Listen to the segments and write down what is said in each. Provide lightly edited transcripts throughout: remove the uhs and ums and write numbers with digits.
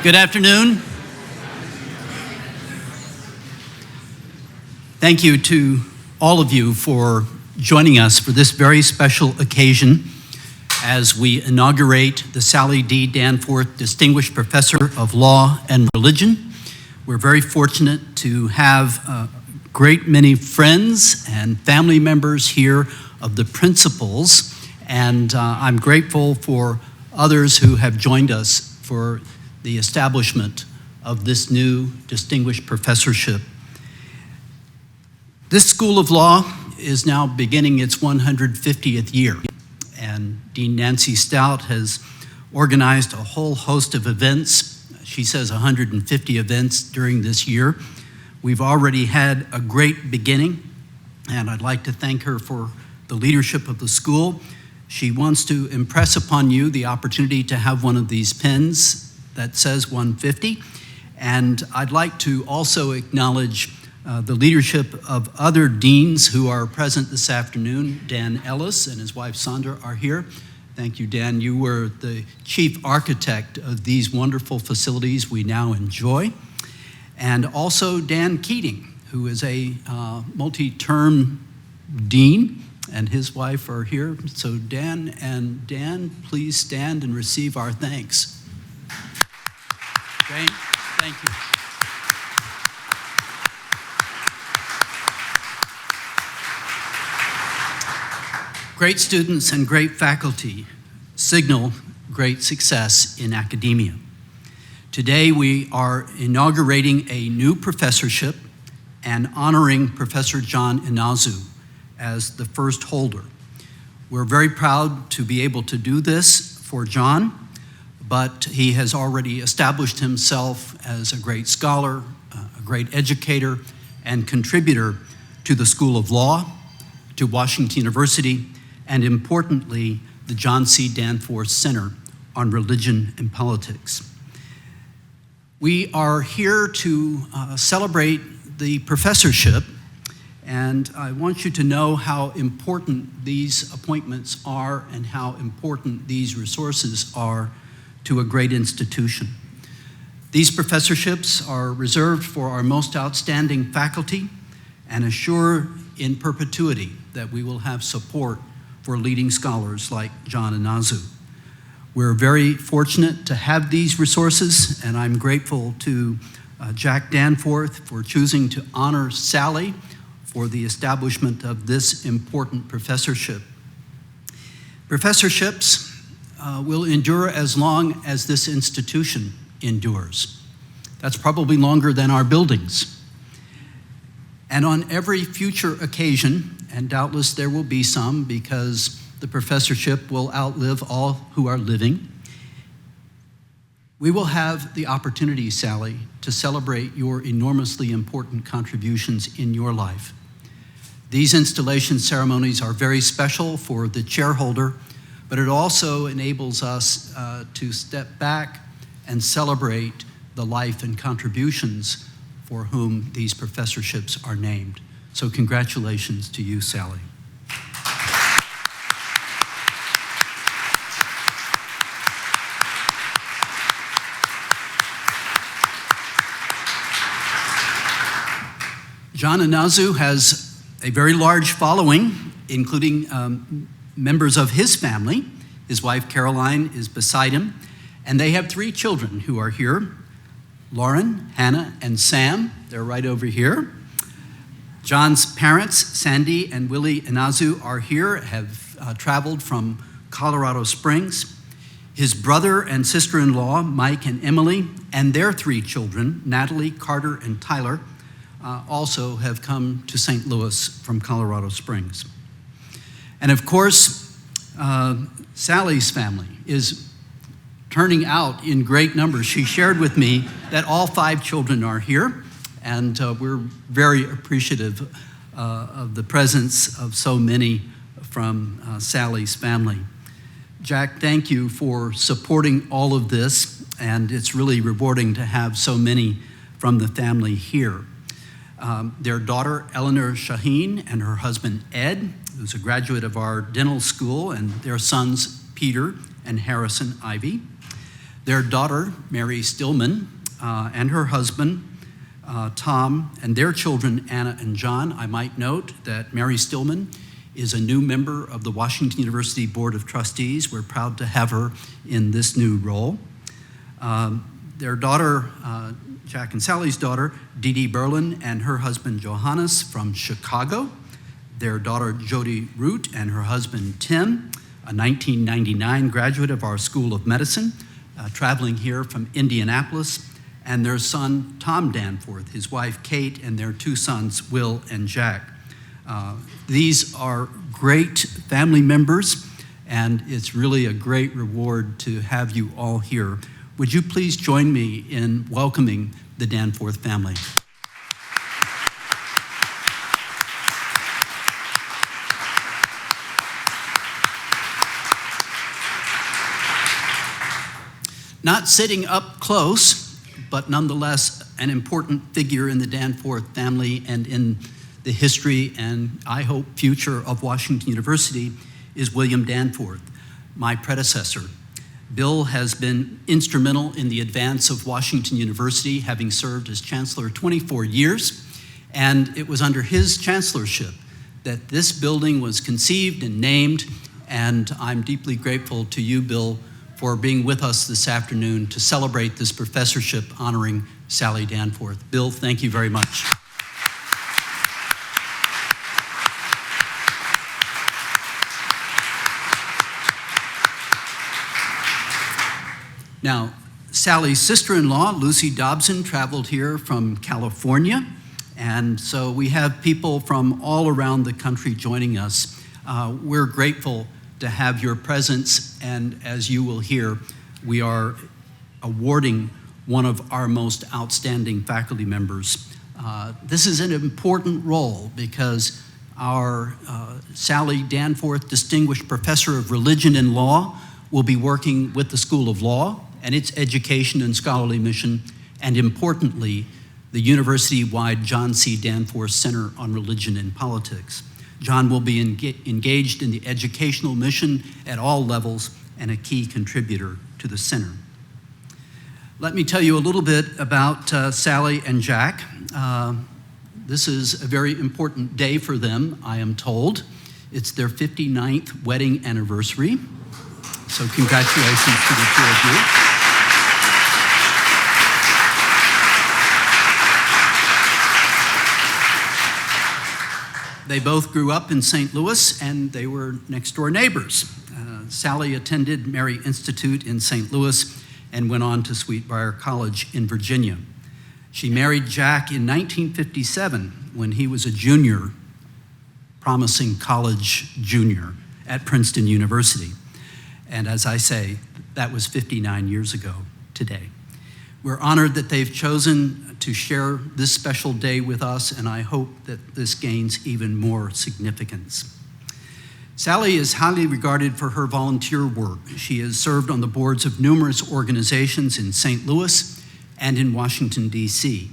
Good afternoon. Thank you to all of you for joining us for this very special occasion as we inaugurate the Sally D. Danforth Distinguished Professor of Law and Religion. We're very fortunate to have a great many friends and family members here of the principals, and I'm grateful for others who have joined us for the establishment of this new distinguished professorship. This School of Law is now beginning its 150th year, and Dean Nancy Stout has organized a whole host of events. She says 150 events during this year. We've already had a great beginning, and I'd like to thank her for the leadership of the school. She wants to impress upon you the opportunity to have one of these pens that says 150, and I'd like to also acknowledge the leadership of other deans who are present this afternoon. Dan Ellis and his wife Sandra are here. Thank you, Dan. You were the chief architect of these wonderful facilities we now enjoy. And also Dan Keating, who is a multi-term dean, and his wife are here. So Dan, please stand and receive our thanks. Jane, thank you. Great students and great faculty signal great success in academia. Today we are inaugurating a new professorship and honoring Professor John Inazu as the first holder. We're very proud to be able to do this for John, but he has already established himself as a great scholar, a great educator, and contributor to the School of Law, to Washington University, and importantly, the John C. Danforth Center on Religion and Politics. We are here to celebrate the professorship, and I want you to know how important these appointments are and how important these resources are to a great institution. These professorships are reserved for our most outstanding faculty and assure in perpetuity that we will have support for leading scholars like John Inazu. We're very fortunate to have these resources, and I'm grateful to Jack Danforth for choosing to honor Sally for the establishment of this important professorship. Professorships will endure as long as this institution endures. That's probably longer than our buildings. And on every future occasion, and doubtless there will be some because the professorship will outlive all who are living, we will have the opportunity, Sally, to celebrate your enormously important contributions in your life. These installation ceremonies are very special for the chairholder, but it also enables us to step back and celebrate the life and contributions for whom these professorships are named. So congratulations to you, Sally. John Inazu has a very large following, including members of his family. His wife Caroline is beside him, and they have 3 children who are here: Lauren, Hannah, and Sam. They're right over here. John's parents, Sandy and Willie Inazu, are here, have traveled from Colorado Springs. His brother and sister-in-law, Mike and Emily, and their 3 children, Natalie, Carter, and Tyler, also have come to St. Louis from Colorado Springs. And of course, Sally's family is turning out in great numbers. She shared with me that all 5 children are here, and we're very appreciative of the presence of so many from Sally's family. Jack, thank you for supporting all of this, and it's really rewarding to have so many from the family here. Their daughter, Eleanor Shaheen, and her husband, Ed, who's a graduate of our dental school, and their sons, Peter and Harrison Ivy. Their daughter, Mary Stillman, and her husband, Tom, and their children, Anna and John. I might note that Mary Stillman is a new member of the Washington University Board of Trustees. We're proud to have her in this new role. Their daughter, Jack and Sally's daughter, Dee Dee Berlin, and her husband, Johannes, from Chicago. Their daughter, Jody Root, and her husband, Tim, a 1999 graduate of our School of Medicine, traveling here from Indianapolis, and their son, Tom Danforth, his wife, Kate, and their two sons, Will and Jack. These are great family members, and it's really a great reward to have you all here. Would you please join me in welcoming the Danforth family? Not sitting up close, but nonetheless an important figure in the Danforth family and in the history and, I hope, future of Washington University is William Danforth, my predecessor. Bill has been instrumental in the advance of Washington University, having served as chancellor 24 years, and it was under his chancellorship that this building was conceived and named, and I'm deeply grateful to you, Bill, for being with us this afternoon to celebrate this professorship honoring Sally Danforth. Bill, thank you very much. Now, Sally's sister-in-law, Lucy Dobson, traveled here from California, and so we have people from all around the country joining us. We're grateful to have your presence, and as you will hear, we are awarding one of our most outstanding faculty members. This is an important role because our Sally Danforth Distinguished Professor of Religion and Law will be working with the School of Law and its education and scholarly mission, and importantly, the university-wide John C. Danforth Center on Religion and Politics. John will be engaged in the educational mission at all levels and a key contributor to the center. Let me tell you a little bit about Sally and Jack. This is a very important day for them, I am told. It's their 59th wedding anniversary. So congratulations to the two of you. They both grew up in St. Louis, and they were next-door neighbors. Sally attended Mary Institute in St. Louis and went on to Sweetbriar College in Virginia. She married Jack in 1957 when he was a junior, promising college junior at Princeton University. And as I say, that was 59 years ago today. We're honored that they've chosen to share this special day with us, and I hope that this gains even more significance. Sally is highly regarded for her volunteer work. She has served on the boards of numerous organizations in St. Louis and in Washington, D.C.,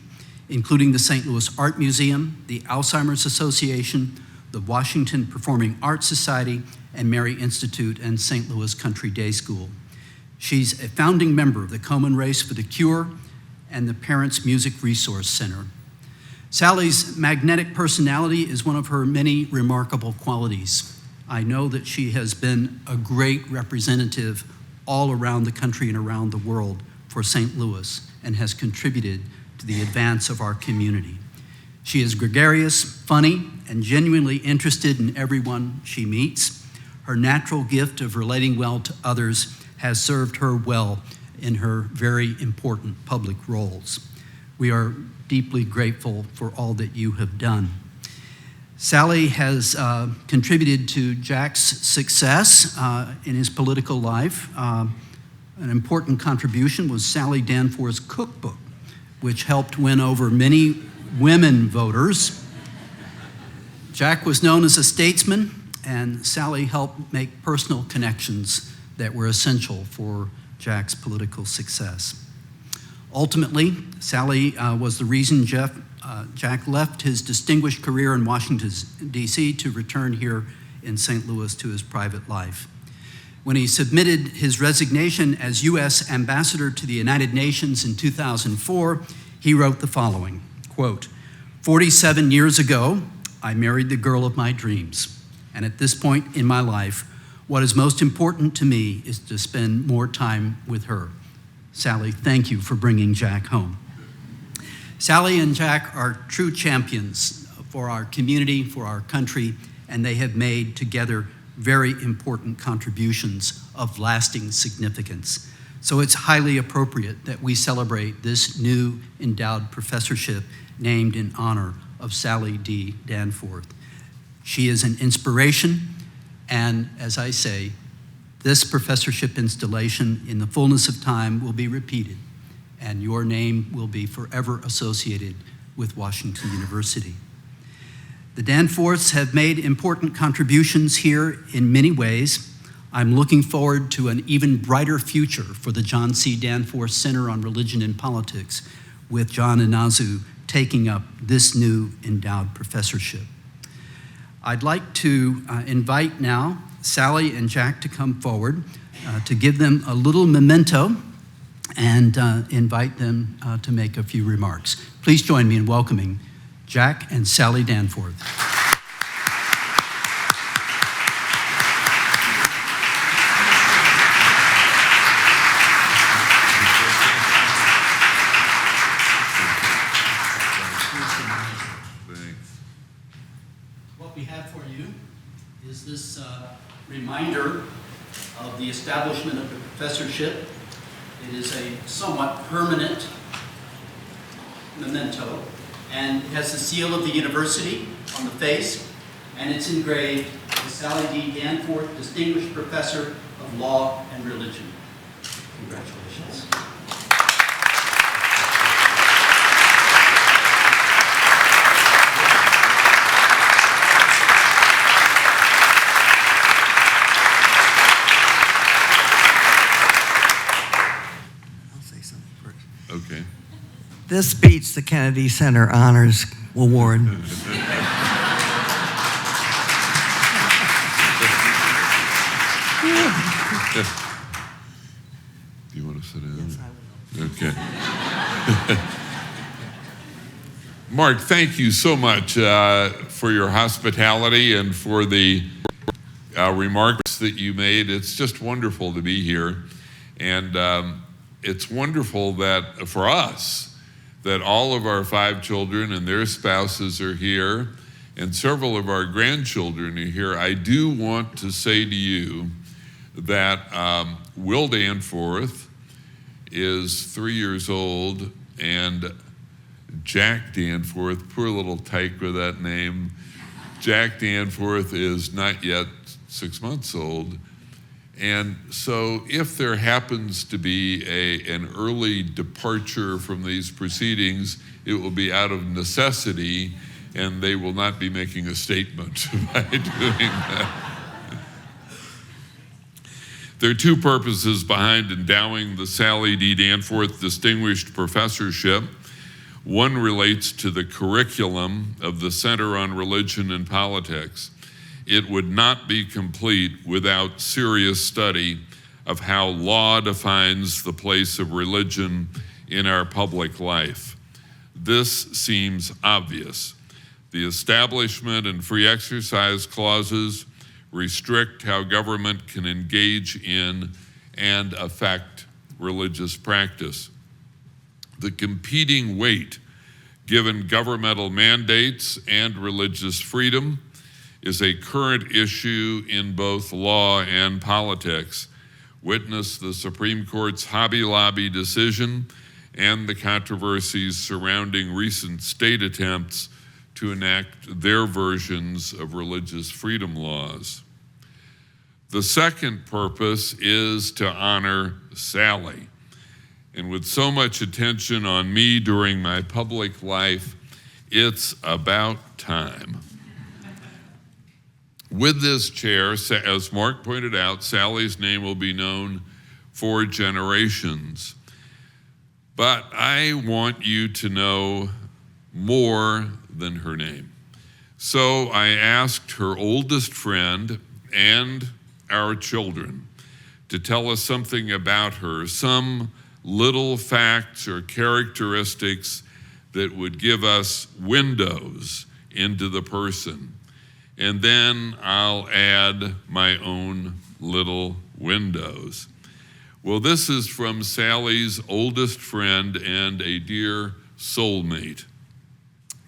including the St. Louis Art Museum, the Alzheimer's Association, the Washington Performing Arts Society, and Mary Institute and St. Louis Country Day School. She's a founding member of the Komen Race for the Cure and the Parents Music Resource Center. Sally's magnetic personality is one of her many remarkable qualities. I know that she has been a great representative all around the country and around the world for St. Louis and has contributed to the advance of our community. She is gregarious, funny, and genuinely interested in everyone she meets. Her natural gift of relating well to others has served her well in her very important public roles. We are deeply grateful for all that you have done. Sally has contributed to Jack's success in his political life. An important contribution was Sally Danforth's cookbook, which helped win over many women voters. Jack was known as a statesman, and Sally helped make personal connections that were essential for Jack's political success. Ultimately, Sally was the reason Jack left his distinguished career in Washington, D.C. to return here in St. Louis to his private life. When he submitted his resignation as U.S. Ambassador to the United Nations in 2004, he wrote the following, quote, 47 years ago, I married the girl of my dreams. And at this point in my life, what is most important to me is to spend more time with her. Sally, thank you for bringing Jack home. Sally and Jack are true champions for our community, for our country, and they have made together very important contributions of lasting significance. So it's highly appropriate that we celebrate this new endowed professorship named in honor of Sally D. Danforth. She is an inspiration, and as I say, this professorship installation in the fullness of time will be repeated, and your name will be forever associated with Washington University. The Danforths have made important contributions here in many ways. I'm looking forward to an even brighter future for the John C. Danforth Center on Religion and Politics, with John Inazu taking up this new endowed professorship. I'd like to invite now Sally and Jack to come forward to give them a little memento and invite them to make a few remarks. Please join me in welcoming Jack and Sally Danforth. What we have for you is this reminder of the establishment of the professorship. It is a somewhat permanent memento, and it has the seal of the university on the face, and it's engraved with Sally D. Danforth, Distinguished Professor of Law and Religion. Congratulations. I'll say something first. Okay. This beats the Kennedy Center Honors Award. Do you want to sit down? Yes, I will. Okay. Mark, thank you so much for your hospitality and for the remarks that you made. It's just wonderful to be here. And it's wonderful that for us, that all of our 5 children and their spouses are here, and several of our grandchildren are here. I do want to say to you that Will Danforth is 3 years old, and Jack Danforth, poor little tyke with that name, Jack Danforth is not yet 6 months old. And so if there happens to be an early departure from these proceedings, it will be out of necessity, and they will not be making a statement by doing that. There are 2 purposes behind endowing the Sally D. Danforth Distinguished Professorship. One relates to the curriculum of the Center on Religion and Politics. It would not be complete without serious study of how law defines the place of religion in our public life. This seems obvious. The establishment and free exercise clauses restrict how government can engage in and affect religious practice. The competing weight given governmental mandates and religious freedom is a current issue in both law and politics. Witness the Supreme Court's Hobby Lobby decision and the controversies surrounding recent state attempts to enact their versions of religious freedom laws. The second purpose is to honor Sally. And with so much attention on me during my public life, it's about time. With this chair, as Mark pointed out, Sally's name will be known for generations. But I want you to know more than her name. So I asked her oldest friend and our children to tell us something about her, some little facts or characteristics that would give us windows into the person. And then I'll add my own little windows. Well, this is from Sally's oldest friend and a dear soulmate.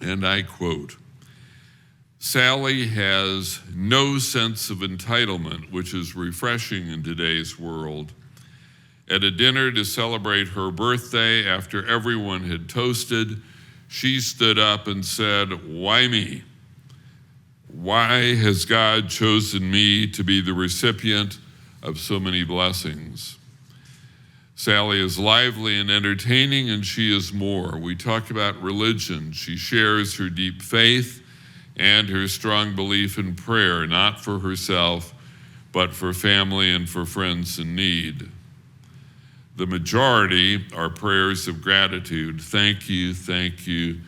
And I quote, "Sally has no sense of entitlement, which is refreshing in today's world. At a dinner to celebrate her birthday, after everyone had toasted, she stood up and said, 'Why me? Why has God chosen me to be the recipient of so many blessings?' Sally is lively and entertaining, and she is more. We talk about religion. She shares her deep faith and her strong belief in prayer, not for herself, but for family and for friends in need. The majority are prayers of gratitude. Thank you, thank you,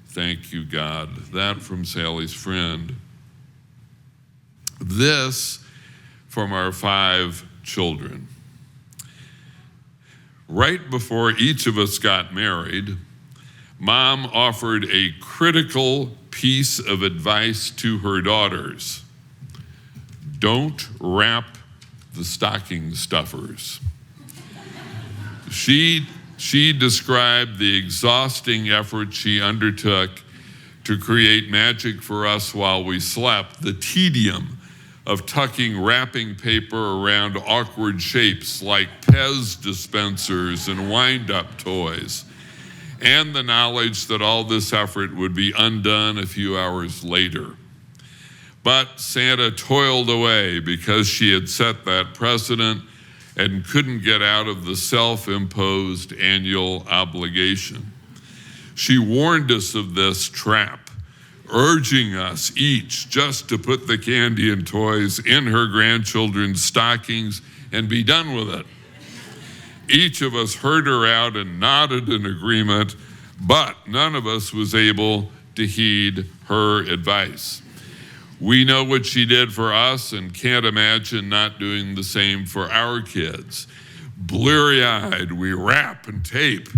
thank you, God." That from Sally's friend. This from our 5 children. Right before each of us got married, Mom offered a critical piece of advice to her daughters. Don't wrap the stocking stuffers. She described the exhausting effort she undertook to create magic for us while we slept, the tedium of tucking wrapping paper around awkward shapes like Pez dispensers and wind-up toys, and the knowledge that all this effort would be undone a few hours later. But Santa toiled away because she had set that precedent and couldn't get out of the self-imposed annual obligation. She warned us of this trap, urging us each just to put the candy and toys in her grandchildren's stockings and be done with it. Each of us heard her out and nodded in agreement, but none of us was able to heed her advice. We know what she did for us and can't imagine not doing the same for our kids. Bleary-eyed, we wrap and tape,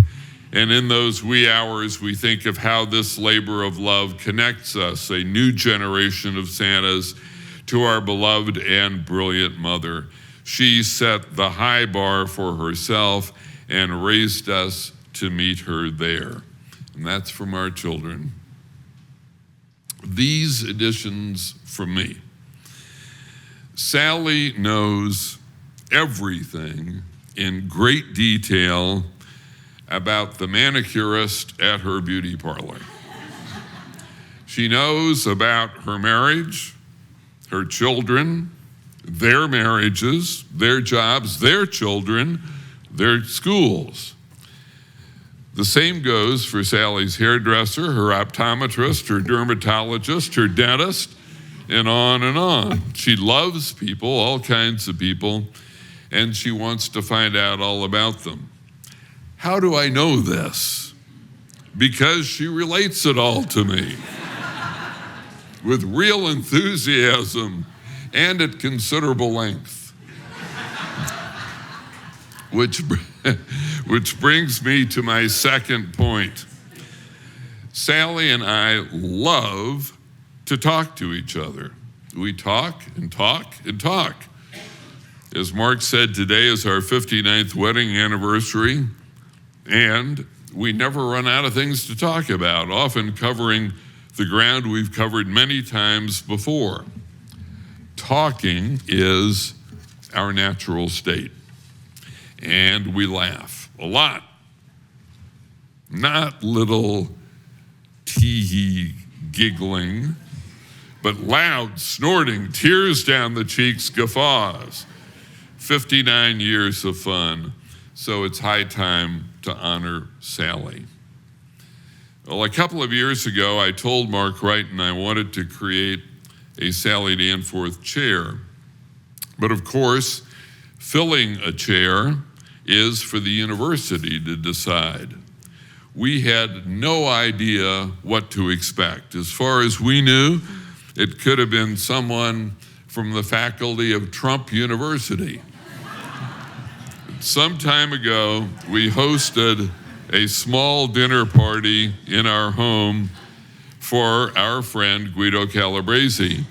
and in those wee hours, we think of how this labor of love connects us, a new generation of Santas, to our beloved and brilliant mother. She set the high bar for herself and raised us to meet her there. And that's from our children. These additions from me. Sally knows everything in great detail about the manicurist at her beauty parlor. She knows about her marriage, her children, their marriages, their jobs, their children, their schools. The same goes for Sally's hairdresser, her optometrist, her dermatologist, her dentist, and on and on. She loves people, all kinds of people, and she wants to find out all about them. How do I know this? Because she relates it all to me with real enthusiasm and at considerable length. Which brings me to my second point. Sally and I love to talk to each other. We talk and talk and talk. As Mark said, today is our 59th wedding anniversary, and we never run out of things to talk about, often covering the ground we've covered many times before. Talking is our natural state, and we laugh a lot. Not little tee-hee giggling, but loud, snorting, tears down the cheeks guffaws. 59 years of fun, so it's high time to honor Sally. Well, a couple of years ago, I told Mark Wright and I wanted to create a Sally Danforth chair. But of course, filling a chair is for the university to decide. We had no idea what to expect. As far as we knew, it could have been someone from the faculty of Trump University. Some time ago, we hosted a small dinner party in our home for our friend Guido Calabrese.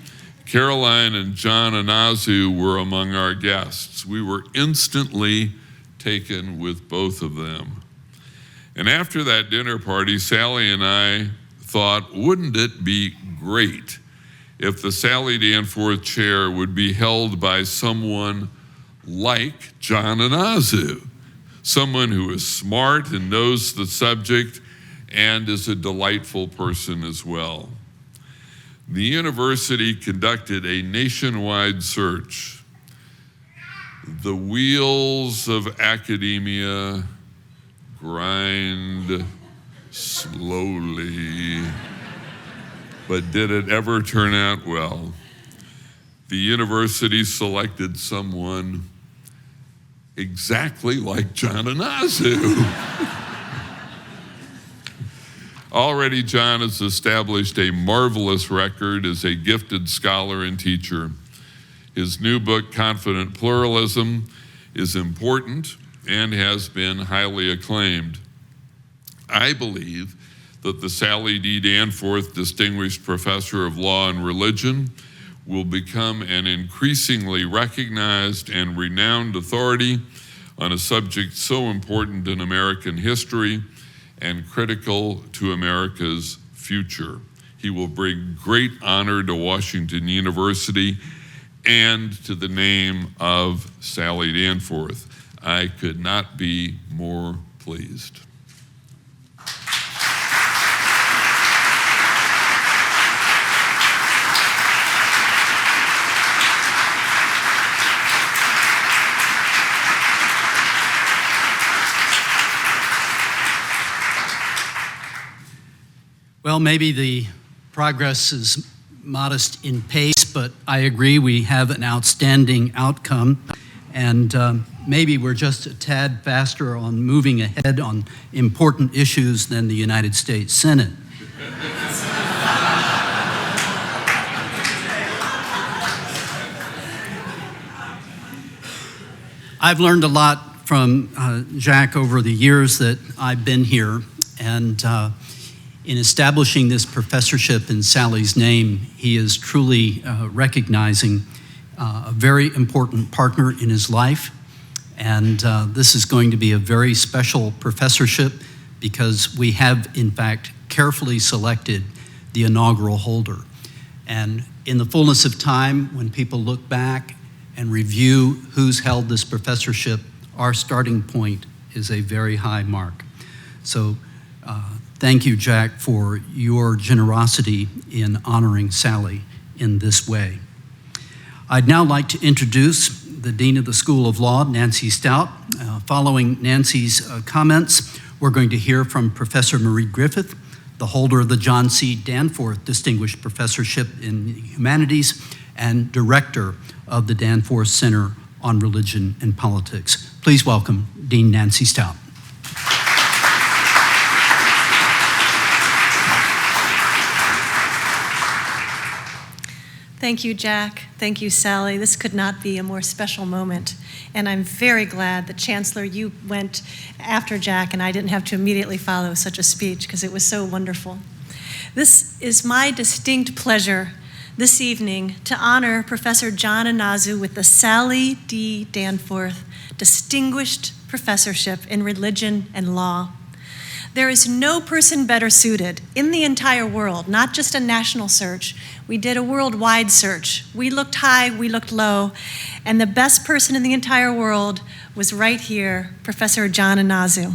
Caroline and John Inazu were among our guests. We were instantly taken with both of them. And after that dinner party, Sally and I thought, wouldn't it be great if the Sally Danforth chair would be held by someone like John Inazu, someone who is smart and knows the subject and is a delightful person as well. The university conducted a nationwide search. The wheels of academia grind slowly, but did it ever turn out well? The university selected someone exactly like John Inazu. Already, John has established a marvelous record as a gifted scholar and teacher. His new book, Confident Pluralism, is important and has been highly acclaimed. I believe that the Sally D. Danforth Distinguished Professor of Law and Religion will become an increasingly recognized and renowned authority on a subject so important in American history and critical to America's future. He will bring great honor to Washington University and to the name of Sally Danforth. I could not be more pleased. Well, maybe the progress is modest in pace, but I agree we have an outstanding outcome, and maybe we're just a tad faster on moving ahead on important issues than the United States Senate. I've learned a lot from Jack over the years that I've been here, and in establishing this professorship in Sally's name, he is truly recognizing a very important partner in his life. And this is going to be a very special professorship because we have, in fact, carefully selected the inaugural holder. And in the fullness of time, when people look back and review who's held this professorship, our starting point is a very high mark. So thank you, Jack, for your generosity in honoring Sally in this way. I'd now like to introduce the Dean of the School of Law, Nancy Stout. Following Nancy's comments, we're going to hear from Professor Marie Griffith, the holder of the John C. Danforth Distinguished Professorship in Humanities and Director of the Danforth Center on Religion and Politics. Please welcome Dean Nancy Stout. Thank you, Jack. Thank you, Sally. This could not be a more special moment. And I'm very glad that Chancellor, you went after Jack and I didn't have to immediately follow such a speech because it was so wonderful. This is my distinct pleasure this evening to honor Professor John Inazu with the Sally D. Danforth Distinguished Professorship in Religion and Law. There is no person better suited in the entire world, not just a national search. We did a worldwide search. We looked high, we looked low, and the best person in the entire world was right here, Professor John Inazu.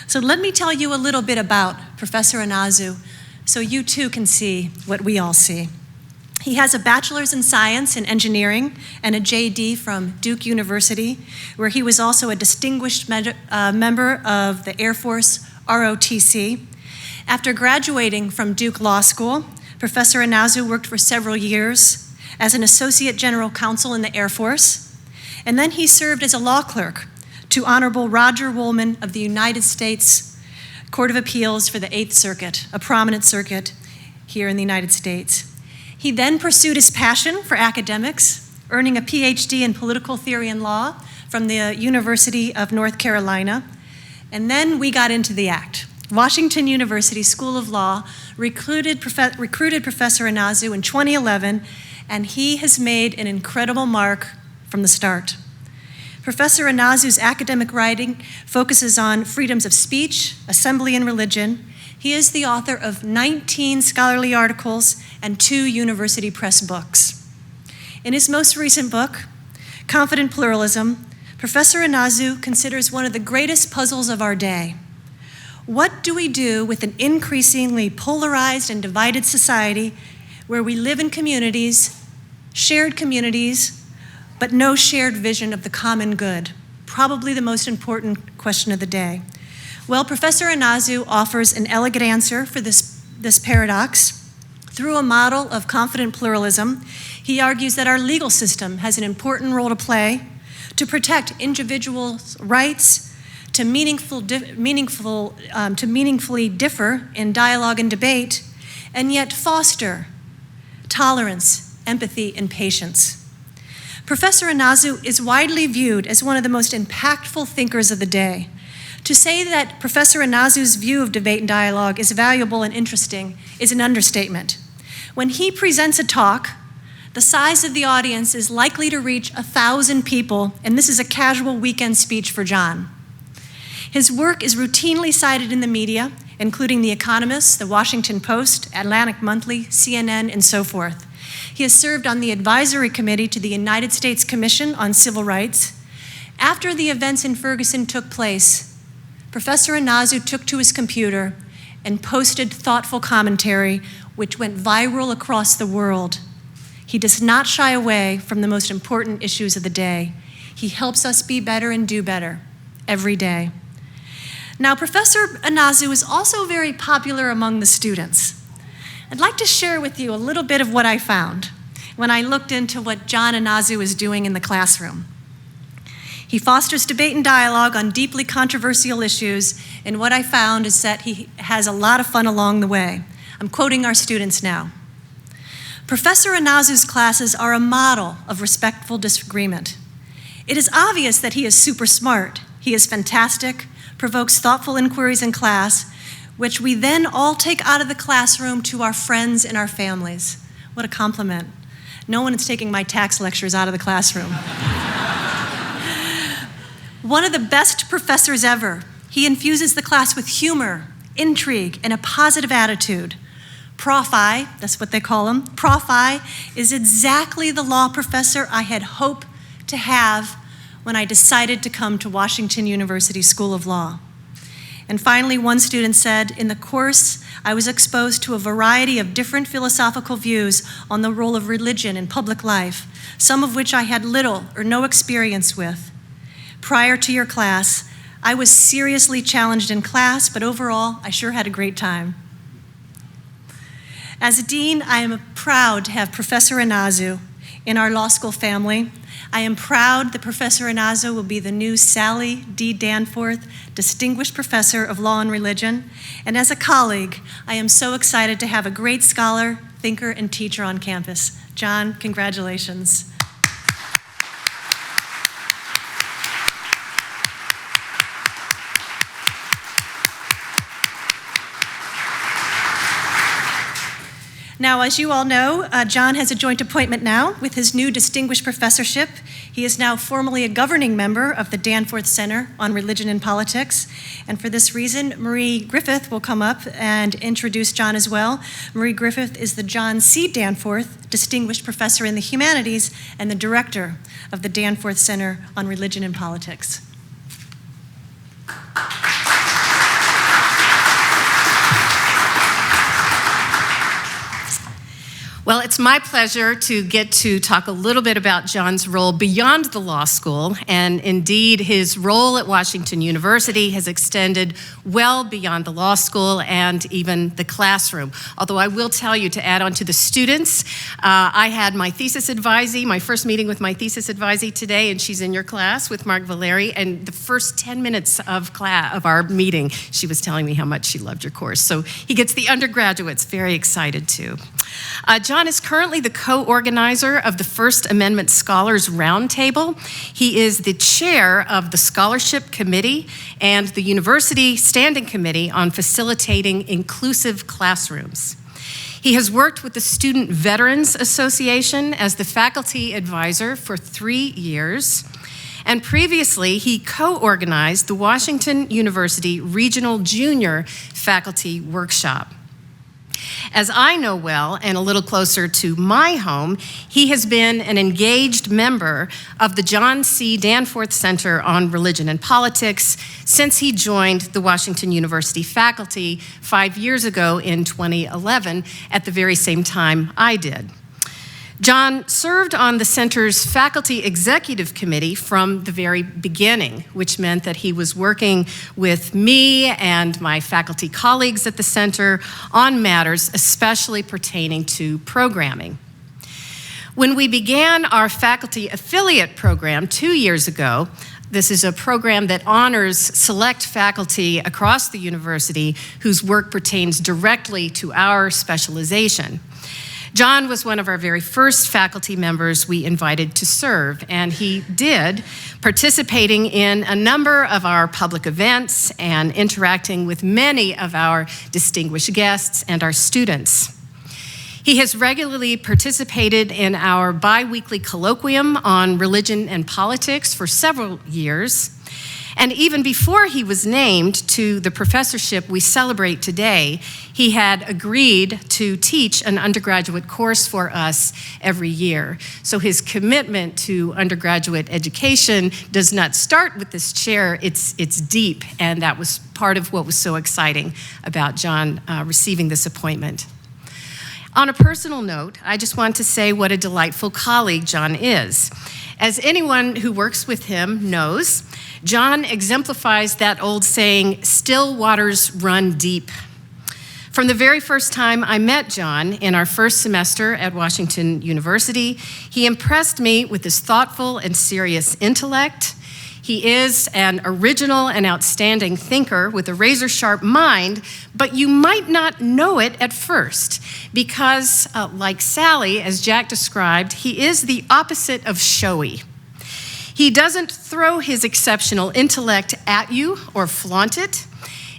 So let me tell you a little bit about Professor Inazu so you too can see what we all see. He has a bachelor's in science and engineering and a JD from Duke University, where he was also a distinguished member of the Air Force ROTC. After graduating from Duke Law School, Professor Inazu worked for several years as an associate general counsel in the Air Force, and then he served as a law clerk to Honorable Roger Woolman of the United States Court of Appeals for the Eighth Circuit, a prominent circuit here in the United States. He then pursued his passion for academics, earning a PhD in political theory and law from the University of North Carolina. And then we got into the act. Washington University School of Law recruited Professor Inazu in 2011, and he has made an incredible mark from the start. Professor Inazu's academic writing focuses on freedoms of speech, assembly, and religion. He is the author of 19 scholarly articles and 2 university press books. In his most recent book, Confident Pluralism, Professor Inazu considers one of the greatest puzzles of our day. What do we do with an increasingly polarized and divided society where we live in communities, shared communities, but no shared vision of the common good? Probably the most important question of the day. Well, Professor Inazu offers an elegant answer for this paradox. Through a model of confident pluralism, he argues that our legal system has an important role to play to protect individuals' rights, to meaningfully differ in dialogue and debate, and yet foster tolerance, empathy, and patience. Professor Inazu is widely viewed as one of the most impactful thinkers of the day. To say that Professor Inazu's view of debate and dialogue is valuable and interesting is an understatement. When he presents a talk, the size of the audience is likely to reach 1,000 people, and this is a casual weekend speech for John. His work is routinely cited in the media, including The Economist, The Washington Post, Atlantic Monthly, CNN, and so forth. He has served on the advisory committee to the United States Commission on Civil Rights. After the events in Ferguson took place, Professor Inazu took to his computer and posted thoughtful commentary, which went viral across the world. He does not shy away from the most important issues of the day. He helps us be better and do better every day. Now, Professor Inazu is also very popular among the students. I'd like to share with you a little bit of what I found when I looked into what John Inazu is doing in the classroom. He fosters debate and dialogue on deeply controversial issues, and what I found is that he has a lot of fun along the way. I'm quoting our students now. Professor Inazu's classes are a model of respectful disagreement. It is obvious that he is super smart. He is fantastic, provokes thoughtful inquiries in class, which we then all take out of the classroom to our friends and our families. What a compliment. No one is taking my tax lectures out of the classroom. One of the best professors ever. He infuses the class with humor, intrigue, and a positive attitude. Prof. I, that's what they call him, Prof. I is exactly the law professor I had hoped to have when I decided to come to Washington University School of Law. And finally, one student said, in the course, I was exposed to a variety of different philosophical views on the role of religion in public life, some of which I had little or no experience with. Prior to your class, I was seriously challenged in class, but overall, I sure had a great time. As a dean, I am proud to have Professor Inazu in our law school family. I am proud that Professor Inazu will be the new Sally D. Danforth Distinguished Professor of Law and Religion. And as a colleague, I am so excited to have a great scholar, thinker, and teacher on campus. John, congratulations. Now, as you all know, John has a joint appointment now with his new distinguished professorship. He is now formally a governing member of the Danforth Center on Religion and Politics. And for this reason, Marie Griffith will come up and introduce John as well. Marie Griffith is the John C. Danforth Distinguished Professor in the Humanities and the director of the Danforth Center on Religion and Politics. Well, it's my pleasure to get to talk a little bit about John's role beyond the law school, and indeed his role at Washington University has extended well beyond the law school and even the classroom. Although I will tell you, to add on to the students, I had my thesis advisee, my first meeting with my thesis advisee today, and she's in your class with Mark Valeri, and the first 10 minutes of our meeting, she was telling me how much she loved your course. So he gets the undergraduates very excited too. John is currently the co-organizer of the First Amendment Scholars Roundtable. He is the chair of the Scholarship Committee and the University Standing Committee on Facilitating Inclusive Classrooms. He has worked with the Student Veterans Association as the faculty advisor for 3 years. And previously, he co-organized the Washington University Regional Junior Faculty Workshop. As I know well, and a little closer to my home, he has been an engaged member of the John C. Danforth Center on Religion and Politics since he joined the Washington University faculty 5 years ago in 2011, at the very same time I did. John served on the center's faculty executive committee from the very beginning, which meant that he was working with me and my faculty colleagues at the center on matters especially pertaining to programming. When we began our faculty affiliate program 2 years ago, this is a program that honors select faculty across the university whose work pertains directly to our specialization. John was one of our very first faculty members we invited to serve, and he did, participating in a number of our public events and interacting with many of our distinguished guests and our students. He has regularly participated in our bi-weekly colloquium on religion and politics for several years. And even before he was named to the professorship we celebrate today, he had agreed to teach an undergraduate course for us every year. So his commitment to undergraduate education does not start with this chair, it's deep, and that was part of what was so exciting about John receiving this appointment. On a personal note, I just want to say what a delightful colleague John is. As anyone who works with him knows, John exemplifies that old saying, still waters run deep. From the very first time I met John in our first semester at Washington University, he impressed me with his thoughtful and serious intellect. He is an original and outstanding thinker with a razor-sharp mind, but you might not know it at first because, like Sally, as Jack described, he is the opposite of showy. He doesn't throw his exceptional intellect at you or flaunt it.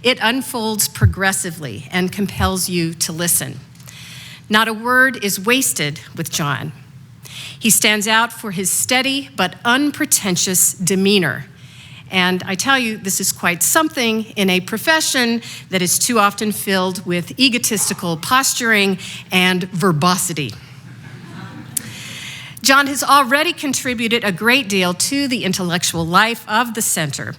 It unfolds progressively and compels you to listen. Not a word is wasted with John. He stands out for his steady but unpretentious demeanor. And I tell you, this is quite something in a profession that is too often filled with egotistical posturing and verbosity. John has already contributed a great deal to the intellectual life of the center.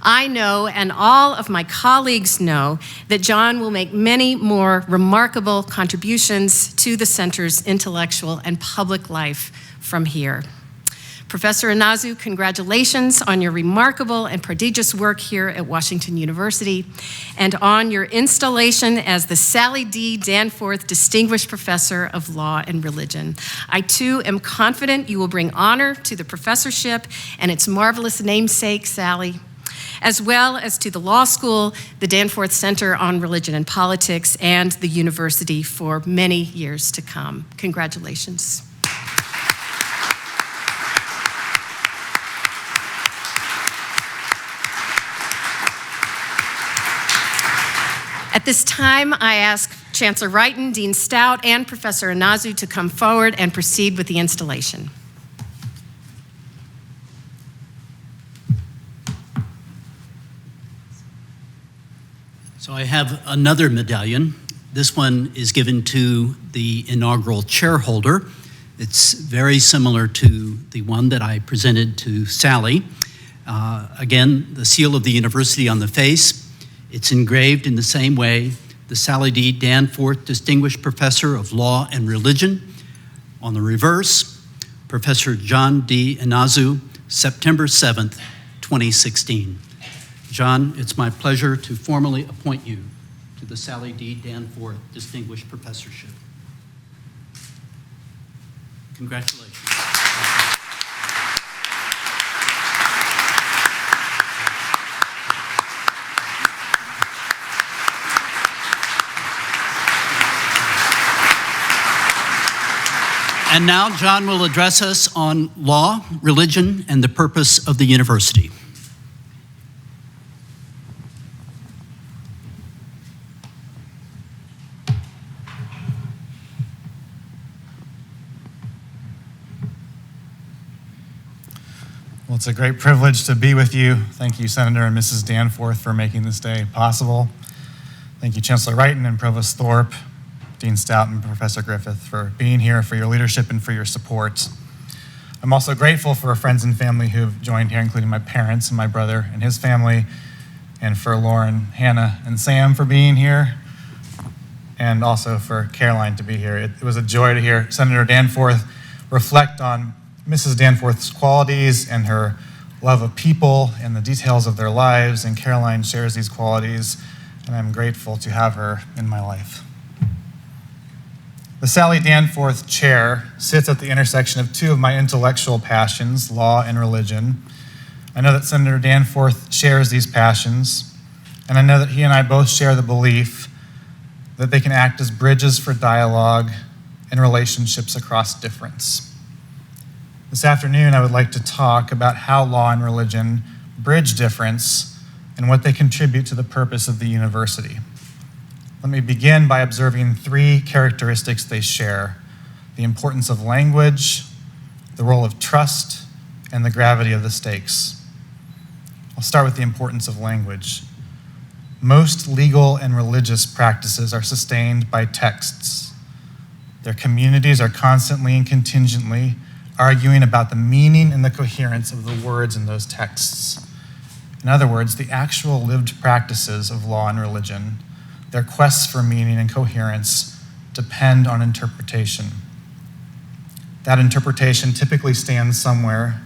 I know, and all of my colleagues know, that John will make many more remarkable contributions to the center's intellectual and public life from here. Professor Inazu, congratulations on your remarkable and prodigious work here at Washington University and on your installation as the Sally D. Danforth Distinguished Professor of Law and Religion. I too am confident you will bring honor to the professorship and its marvelous namesake, Sally, as well as to the law school, the Danforth Center on Religion and Politics, and the university for many years to come. Congratulations. At this time, I ask Chancellor Wrighton, Dean Stout, and Professor Inazu to come forward and proceed with the installation. So I have another medallion. This one is given to the inaugural chairholder. It's very similar to the one that I presented to Sally. Again, the seal of the university on the face. It's engraved in the same way, the Sally D. Danforth Distinguished Professor of Law and Religion. On the reverse, Professor John D. Inazu, September 7th, 2016. John, it's my pleasure to formally appoint you to the Sally D. Danforth Distinguished Professorship. Congratulations. And now John will address us on law, religion, and the purpose of the university. Well, it's a great privilege to be with you. Thank you, Senator and Mrs. Danforth, for making this day possible. Thank you, Chancellor Wrighton and Provost Thorpe, Dean Stout and Professor Griffith, for being here, for your leadership, and for your support. I'm also grateful for friends and family who have joined here, including my parents and my brother and his family, and for Lauren, Hannah, and Sam for being here, and also for Caroline to be here. It was a joy to hear Senator Danforth reflect on Mrs. Danforth's qualities and her love of people and the details of their lives, and Caroline shares these qualities, and I'm grateful to have her in my life. The Sally Danforth Chair sits at the intersection of two of my intellectual passions, law and religion. I know that Senator Danforth shares these passions, and I know that he and I both share the belief that they can act as bridges for dialogue and relationships across difference. This afternoon, I would like to talk about how law and religion bridge difference and what they contribute to the purpose of the university. Let me begin by observing three characteristics they share: the importance of language, the role of trust, and the gravity of the stakes. I'll start with the importance of language. Most legal and religious practices are sustained by texts. Their communities are constantly and contingently arguing about the meaning and the coherence of the words in those texts. In other words, the actual lived practices of law and religion, their quests for meaning and coherence, depend on interpretation. That interpretation typically stands somewhere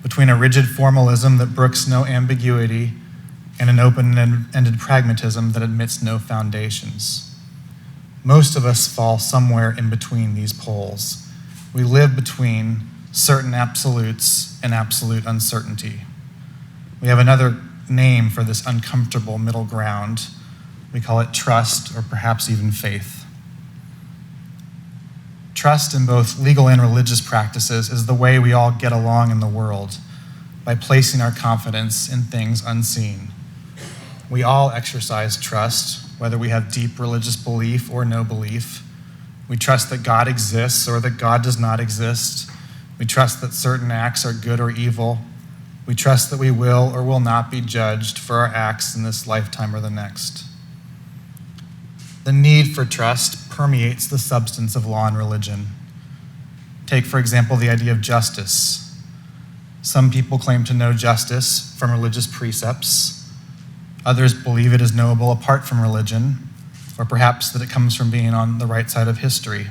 between a rigid formalism that brooks no ambiguity and an open-ended pragmatism that admits no foundations. Most of us fall somewhere in between these poles. We live between certain absolutes and absolute uncertainty. We have another name for this uncomfortable middle ground. We call it trust, or perhaps even faith. Trust in both legal and religious practices is the way we all get along in the world, by placing our confidence in things unseen. We all exercise trust, whether we have deep religious belief or no belief. We trust that God exists or that God does not exist. We trust that certain acts are good or evil. We trust that we will or will not be judged for our acts in this lifetime or the next. The need for trust permeates the substance of law and religion. Take, for example, the idea of justice. Some people claim to know justice from religious precepts. Others believe it is knowable apart from religion, or perhaps that it comes from being on the right side of history.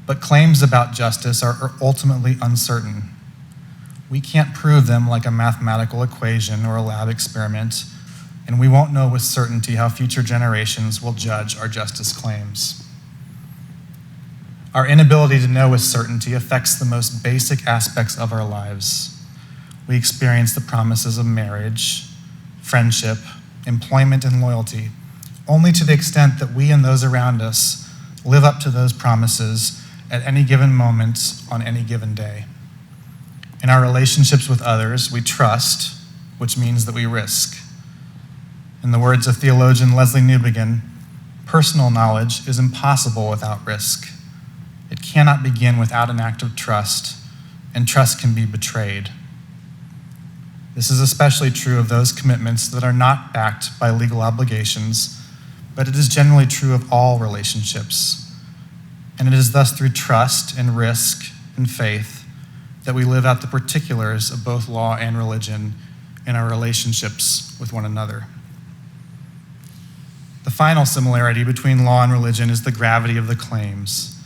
But claims about justice are ultimately uncertain. We can't prove them like a mathematical equation or a lab experiment, and we won't know with certainty how future generations will judge our justice claims. Our inability to know with certainty affects the most basic aspects of our lives. We experience the promises of marriage, friendship, employment, and loyalty only to the extent that we and those around us live up to those promises at any given moment on any given day. In our relationships with others, we trust, which means that we risk. In the words of theologian Leslie Newbigin, personal knowledge is impossible without risk. It cannot begin without an act of trust, and trust can be betrayed. This is especially true of those commitments that are not backed by legal obligations, but it is generally true of all relationships. And it is thus through trust and risk and faith that we live out the particulars of both law and religion in our relationships with one another. The final similarity between law and religion is the gravity of the claims.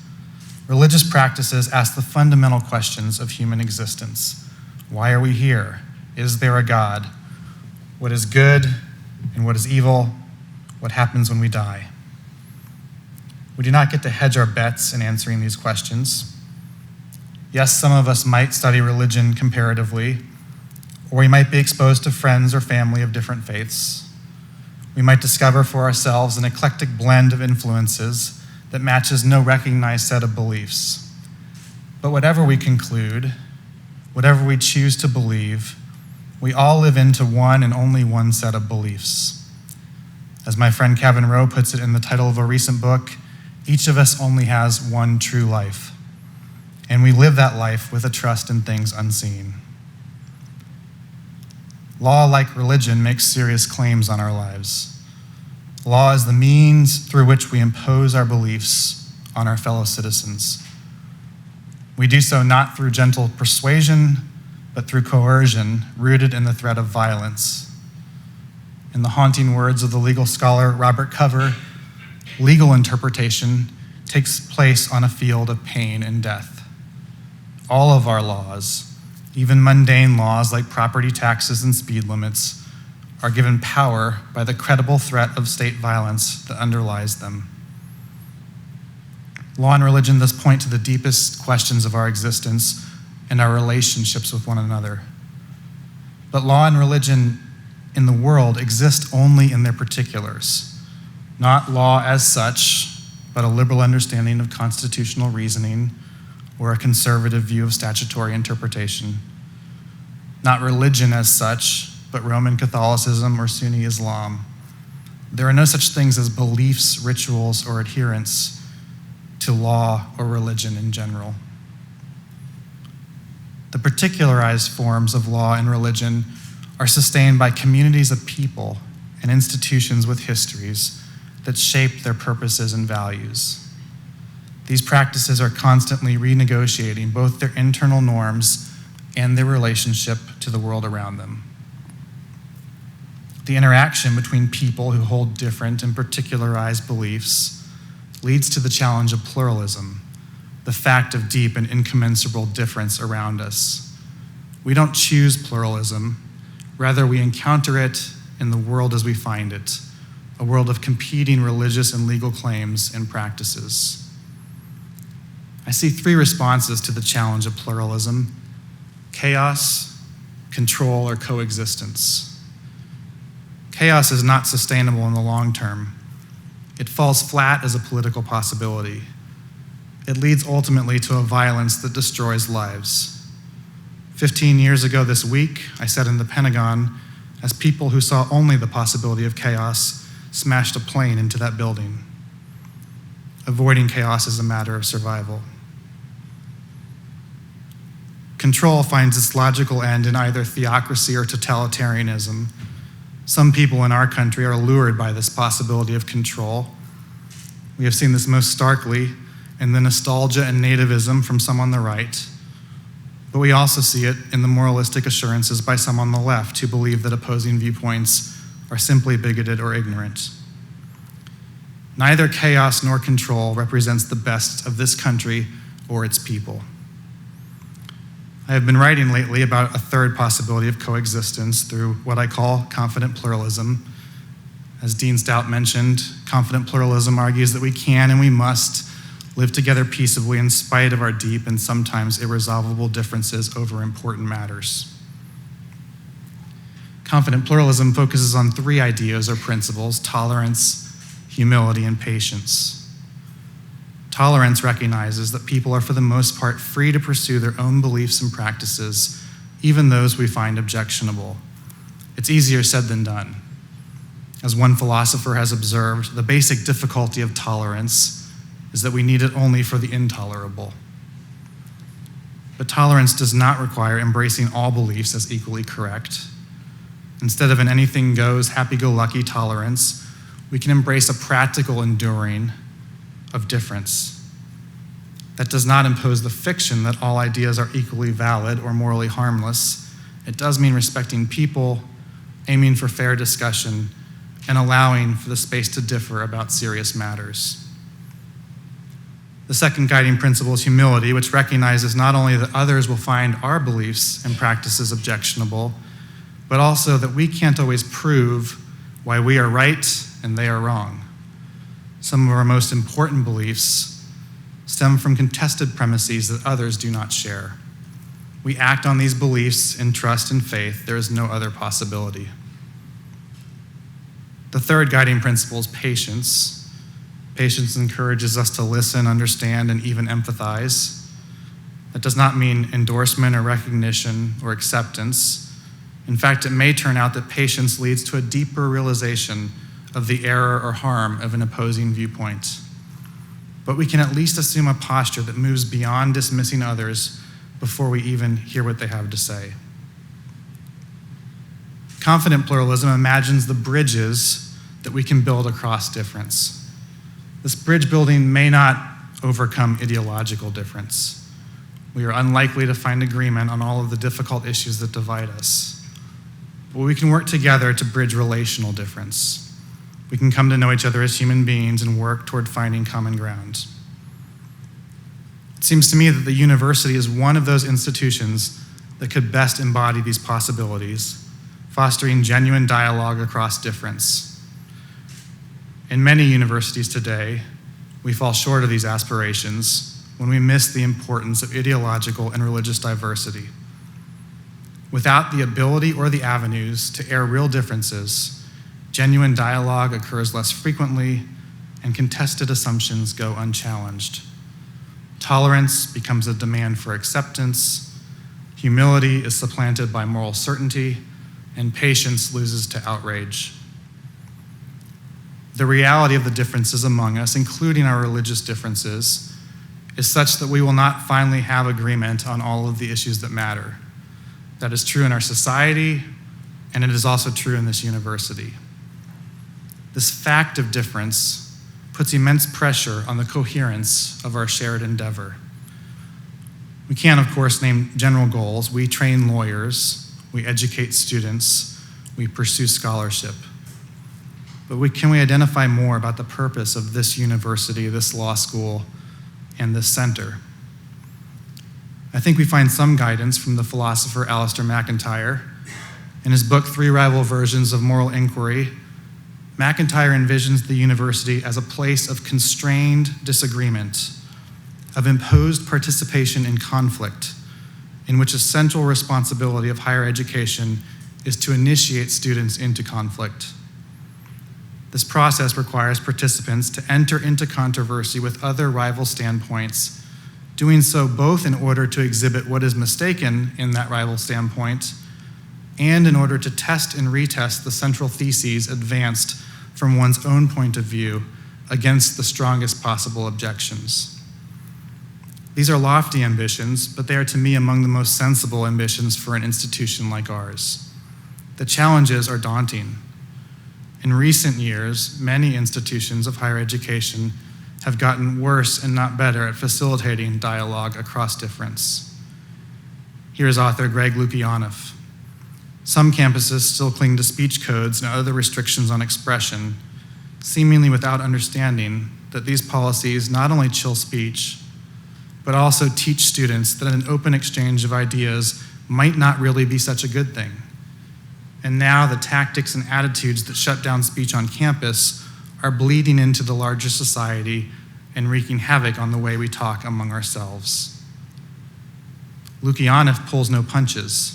Religious practices ask the fundamental questions of human existence. Why are we here? Is there a God? What is good and what is evil? What happens when we die? We do not get to hedge our bets in answering these questions. Yes, some of us might study religion comparatively, or we might be exposed to friends or family of different faiths. We might discover for ourselves an eclectic blend of influences that matches no recognized set of beliefs. But whatever we conclude, whatever we choose to believe, we all live into one and only one set of beliefs. As my friend Kevin Rowe puts it in the title of a recent book, each of us only has one true life, and we live that life with a trust in things unseen. Law, like religion, makes serious claims on our lives. Law is the means through which we impose our beliefs on our fellow citizens. We do so not through gentle persuasion, but through coercion rooted in the threat of violence. In the haunting words of the legal scholar Robert Cover, legal interpretation takes place on a field of pain and death. All of our laws, even mundane laws like property taxes and speed limits, are given power by the credible threat of state violence that underlies them. Law and religion thus point to the deepest questions of our existence and our relationships with one another. But law and religion in the world exist only in their particulars, not law as such, but a liberal understanding of constitutional reasoning or a conservative view of statutory interpretation. Not religion as such, but Roman Catholicism or Sunni Islam. There are no such things as beliefs, rituals, or adherence to law or religion in general. The particularized forms of law and religion are sustained by communities of people and institutions with histories that shape their purposes and values. These practices are constantly renegotiating both their internal norms and their relationship to the world around them. The interaction between people who hold different and particularized beliefs leads to the challenge of pluralism, the fact of deep and incommensurable difference around us. We don't choose pluralism. Rather, we encounter it in the world as we find it, a world of competing religious and legal claims and practices. I see three responses to the challenge of pluralism: chaos, control, or coexistence. Chaos is not sustainable in the long term. It falls flat as a political possibility. It leads ultimately to a violence that destroys lives. 15 years ago this week, I sat in the Pentagon as people who saw only the possibility of chaos smashed a plane into that building. Avoiding chaos is a matter of survival. Control finds its logical end in either theocracy or totalitarianism. Some people in our country are lured by this possibility of control. We have seen this most starkly in the nostalgia and nativism from some on the right, but we also see it in the moralistic assurances by some on the left who believe that opposing viewpoints are simply bigoted or ignorant. Neither chaos nor control represents the best of this country or its people. I have been writing lately about a third possibility of coexistence through what I call confident pluralism. As Dean Stout mentioned, confident pluralism argues that we can and we must live together peaceably in spite of our deep and sometimes irresolvable differences over important matters. Confident pluralism focuses on three ideas or principles: tolerance, humility, and patience. Tolerance recognizes that people are for the most part free to pursue their own beliefs and practices, even those we find objectionable. It's easier said than done. As one philosopher has observed, the basic difficulty of tolerance is that we need it only for the intolerable. But tolerance does not require embracing all beliefs as equally correct. Instead of an anything goes, happy-go-lucky tolerance, we can embrace a practical enduring of difference. That does not impose the fiction that all ideas are equally valid or morally harmless. It does mean respecting people, aiming for fair discussion, and allowing for the space to differ about serious matters. The second guiding principle is humility, which recognizes not only that others will find our beliefs and practices objectionable, but also that we can't always prove why we are right and they are wrong. Some of our most important beliefs stem from contested premises that others do not share. We act on these beliefs in trust and faith. There is no other possibility. The third guiding principle is patience. Patience encourages us to listen, understand, and even empathize. That does not mean endorsement or recognition or acceptance. In fact, it may turn out that patience leads to a deeper realization of the error or harm of an opposing viewpoint. But we can at least assume a posture that moves beyond dismissing others before we even hear what they have to say. Confident pluralism imagines the bridges that we can build across difference. This bridge building may not overcome ideological difference. We are unlikely to find agreement on all of the difficult issues that divide us. But we can work together to bridge relational difference. We can come to know each other as human beings and work toward finding common ground. It seems to me that the university is one of those institutions that could best embody these possibilities, fostering genuine dialogue across difference. In many universities today, we fall short of these aspirations when we miss the importance of ideological and religious diversity. Without the ability or the avenues to air real differences, genuine dialogue occurs less frequently, and contested assumptions go unchallenged. Tolerance becomes a demand for acceptance, humility is supplanted by moral certainty, and patience loses to outrage. The reality of the differences among us, including our religious differences, is such that we will not finally have agreement on all of the issues that matter. That is true in our society, and it is also true in this university. This fact of difference puts immense pressure on the coherence of our shared endeavor. We can, of course, name general goals. We train lawyers, we educate students, we pursue scholarship. But can we identify more about the purpose of this university, this law school, and this center? I think we find some guidance from the philosopher Alistair MacIntyre. In his book, 3 Rival Versions of Moral Inquiry, MacIntyre envisions the university as a place of constrained disagreement, of imposed participation in conflict, in which a central responsibility of higher education is to initiate students into conflict. This process requires participants to enter into controversy with other rival standpoints, doing so both in order to exhibit what is mistaken in that rival standpoint and in order to test and retest the central theses advanced from one's own point of view against the strongest possible objections. These are lofty ambitions, but they are to me among the most sensible ambitions for an institution like ours. The challenges are daunting. In recent years, many institutions of higher education have gotten worse and not better at facilitating dialogue across difference. Here's author Greg Lukianoff. Some campuses still cling to speech codes and other restrictions on expression, seemingly without understanding that these policies not only chill speech, but also teach students that an open exchange of ideas might not really be such a good thing. And now the tactics and attitudes that shut down speech on campus are bleeding into the larger society and wreaking havoc on the way we talk among ourselves. Lukianoff pulls no punches.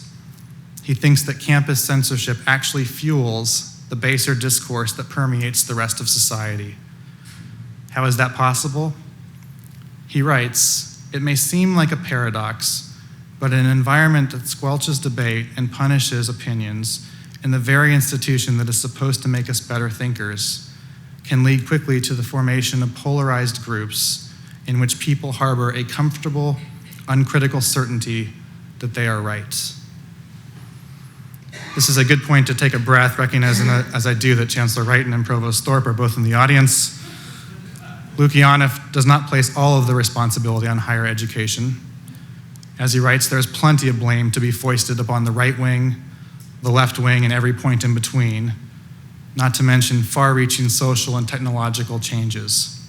He thinks that campus censorship actually fuels the baser discourse that permeates the rest of society. How is that possible? He writes, "It may seem like a paradox, but an environment that squelches debate and punishes opinions in the very institution that is supposed to make us better thinkers can lead quickly to the formation of polarized groups in which people harbor a comfortable, uncritical certainty that they are right." This is a good point to take a breath, recognizing that, as I do, that Chancellor Wrighton and Provost Thorpe are both in the audience. Lukianoff does not place all of the responsibility on higher education. As he writes, there's plenty of blame to be foisted upon the right wing, the left wing, and every point in between, not to mention far-reaching social and technological changes.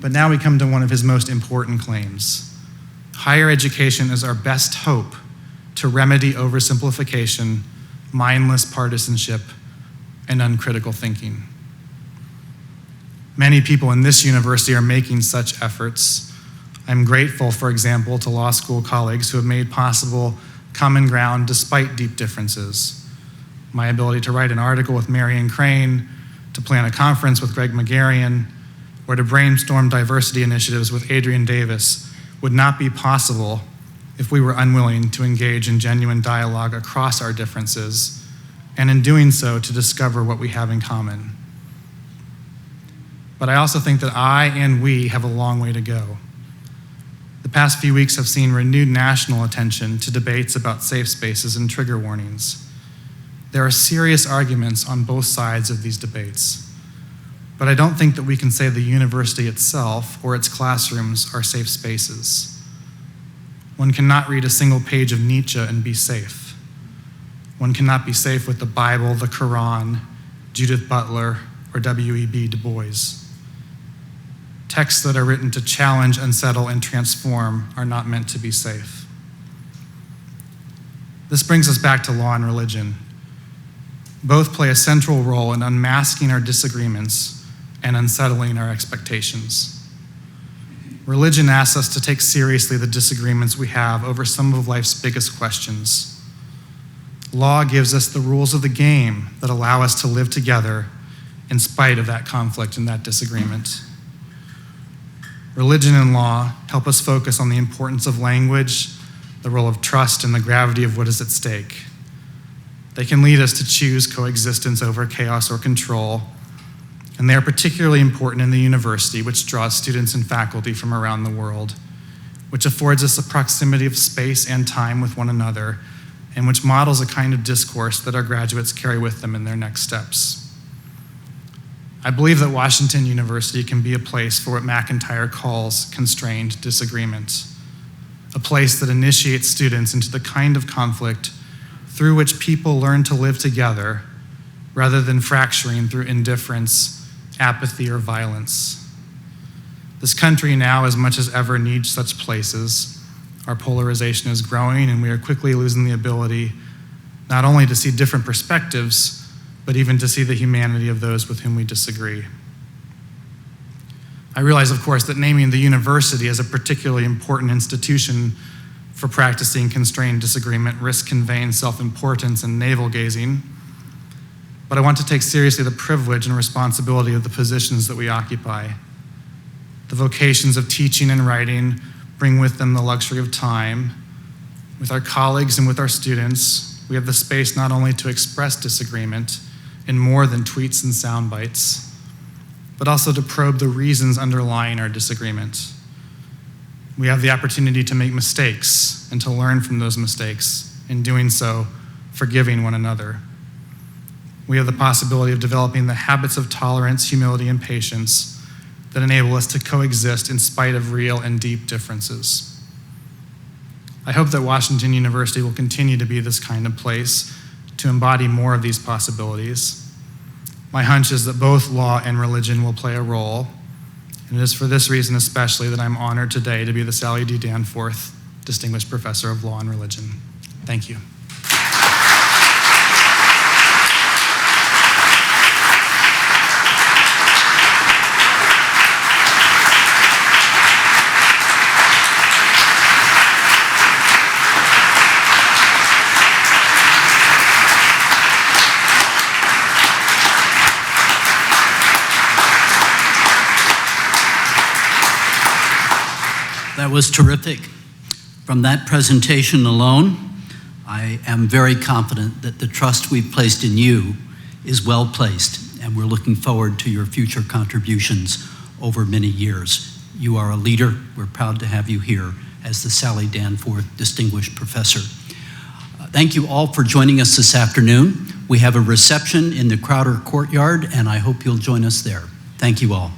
But now we come to one of his most important claims. Higher education is our best hope to remedy oversimplification, mindless partisanship, and uncritical thinking. Many people in this university are making such efforts. I'm grateful, for example, to law school colleagues who have made possible common ground despite deep differences. My ability to write an article with Marion Crane, to plan a conference with Greg McGarrian, or to brainstorm diversity initiatives with Adrian Davis would not be possible if we were unwilling to engage in genuine dialogue across our differences, and in doing so, to discover what we have in common. But I also think that I and we have a long way to go. The past few weeks have seen renewed national attention to debates about safe spaces and trigger warnings. There are serious arguments on both sides of these debates, but I don't think that we can say the university itself or its classrooms are safe spaces. One cannot read a single page of Nietzsche and be safe. One cannot be safe with the Bible, the Quran, Judith Butler, or W.E.B. Du Bois. Texts that are written to challenge, unsettle, and transform are not meant to be safe. This brings us back to law and religion. Both play a central role in unmasking our disagreements and unsettling our expectations. Religion asks us to take seriously the disagreements we have over some of life's biggest questions. Law gives us the rules of the game that allow us to live together in spite of that conflict and that disagreement. Religion and law help us focus on the importance of language, the role of trust, and the gravity of what is at stake. They can lead us to choose coexistence over chaos or control, and they are particularly important in the university, which draws students and faculty from around the world, which affords us a proximity of space and time with one another, and which models a kind of discourse that our graduates carry with them in their next steps. I believe that Washington University can be a place for what McIntyre calls constrained disagreement, a place that initiates students into the kind of conflict through which people learn to live together rather than fracturing through indifference, apathy, or violence. This country now, as much as ever, needs such places. Our polarization is growing, and we are quickly losing the ability not only to see different perspectives, but even to see the humanity of those with whom we disagree. I realize, of course, that naming the university as a particularly important institution for practicing constrained disagreement risks conveying self-importance and navel-gazing, but I want to take seriously the privilege and responsibility of the positions that we occupy. The vocations of teaching and writing bring with them the luxury of time. With our colleagues and with our students, we have the space not only to express disagreement in more than tweets and sound bites, but also to probe the reasons underlying our disagreement. We have the opportunity to make mistakes and to learn from those mistakes, in doing so, forgiving one another. We have the possibility of developing the habits of tolerance, humility, and patience that enable us to coexist in spite of real and deep differences. I hope that Washington University will continue to be this kind of place to embody more of these possibilities. My hunch is that both law and religion will play a role, and it is for this reason especially that I'm honored today to be the Sally D. Danforth Distinguished Professor of Law and Religion. Thank you. That was terrific. From that presentation alone, I am very confident that the trust we've placed in you is well placed, and we're looking forward to your future contributions over many years. You are a leader. We're proud to have you here as the Sally Danforth Distinguished Professor. Thank you all for joining us this afternoon. We have a reception in the Crowder Courtyard, and I hope you'll join us there. Thank you all.